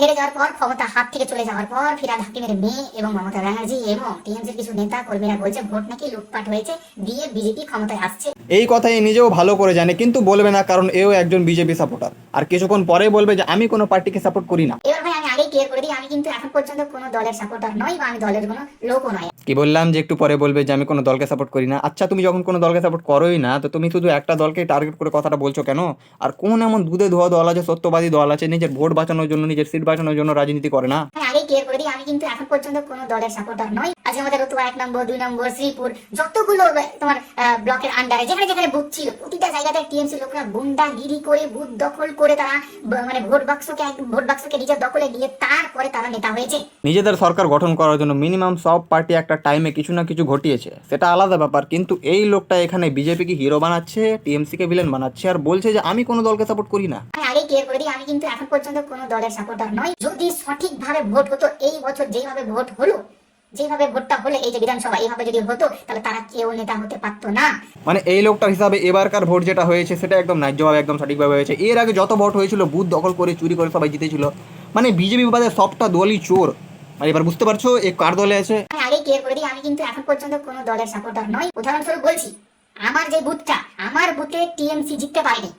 হেরে যাওয়ার পর, ক্ষমতা হাত থেকে চলে যাওয়ার পর ফিরহাদ হাকিমের মেয়ে এবং মমতা ব্যানার্জি এবং টিএমসির কিছু নেতা কর্মীরা বলছে ভোট নাকি লুটপাট হয়েছে, দিয়ে বিজেপি ক্ষমতায় আসছে। এই কথাই নিজেও ভালো করে জানে, কিন্তু বলবে না, কারণ এও একজন বিজেপি সাপোর্টার। আর কিছুক্ষণ পরে বলবে যে আমি কোনো পার্টিকে সাপোর্ট করি না। এবার ভাই আমি আগেই ক্লিয়ার করে দিই, আমি কিন্তু এখন পর্যন্ত কোনো দলের সাপোর্টার নই বা আমি দলের কোনো লোকও নয়। কি বললাম যে একটু পরে বলবে যে আমি কোনো দলকে সাপোর্ট করি না। আচ্ছা, তুমি যখন কোনো দলকে সাপোর্ট করোই না, তো তুমি শুধু একটা দলকে টার্গেট করে কথাটা বলছো কেন? আর কোন এমন দুধে ধোয়া দল আছে, সত্যবাদী দল আছে, নিজের ভোট বাঁচানোর জন্য, নিজের সিট বাঁচানোর জন্য রাজনীতি করে না? আমি আগেই ক্লিয়ার করে দিই, আমি কিন্তু এখন পর্যন্ত কোনো দলের সাপোর্টার নই। আজকে আমাদের রতুয়া 1 নম্বর 2 নম্বর শ্রীপুর যতগুলো তোমার ব্লকের আন্ডারে যেখানে যেখানে বুথ ছিল, প্রতিটা জায়গাতে টিএমসি লোকরা গুন্ডাগিরি করে বুথ দখল করে তারা মানে ভোট বাক্সকে নিজের দখলে নিয়ে তারপরে তারা নেতা হয়েছে। নিজেদের সরকার গঠন করার জন্য মিনিমাম সব পার্টি একটা টাইমে কিছু না কিছু ঘটিয়েছে, সেটা আলাদা ব্যাপার। কিন্তু এই লোকটা এখানে বিজেপিকে হিরো বানাচ্ছে, টিএমসিকে ভিলেন বানাচ্ছে, আর বলছে যে আমি কোনো দলকে সাপোর্ট করি না। আমি আগেই ক্লিয়ার করে দিই, আমি কিন্তু এখন পর্যন্ত কোনো দলের সাপোর্টার নই। যদি সঠিকভাবে ভোট হতো, এই বছর যেভাবে ভোট হলো, যেভাবে ভোটটা হলে এই যে বিধানসভা এইভাবে যদি হতো, তাহলে তারা কেউ নেতা হতে পারতো না। মানে এই লোকটার হিসাবে এবারকার ভোট যেটা হয়েছে সেটা একদম ন্যায্যভাবে, একদম সঠিকভাবে হয়েছে। এর আগে যত ভোট হয়েছিল বুথ দখল করে চুরি করে সবাই জিতেছিল। মানে বিজেপি বাদে সবটা দলই চোর। মানে এবার বুঝতে পারছো এ কার দলে আছে? আমি আগেই ক্লিয়ার করে দিই, আমি কিন্তু এখন পর্যন্ত কোনো দলের সাপোর্টার নই। উদাহরণস্বরূপ বলছি, আমার যে বুথটা, আমার বুথে টিএমসি জিততে পারেনি,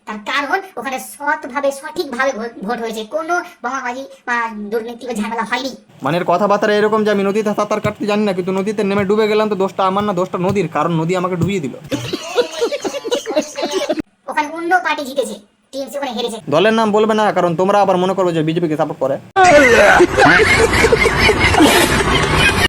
তার কারণ ওখানে সৎভাবে সঠিকভাবে ভোট হয়েছে, কোনো বোমাবাজি বা দুর্নীতি বা ঝামেলা হয়নি। মানে এর কথাবার্তা এরকম যে আমি নদীতে সাঁতার কাটতে জানি না, কিন্তু নদীতে নেমে ডুবে গেলাম, তো দোষটা আমার না, দোষটা নদীর, কারণ নদী আমাকে ডুবিয়ে দিল। ওখানে অন্য পার্টি জিতেছে, টিএমসি ওখানে হেরেছে। দলের নাম বলবে না, কারণ তোমরা আবার মনে করো যে বিজেপিকে সাপোর্ট করে।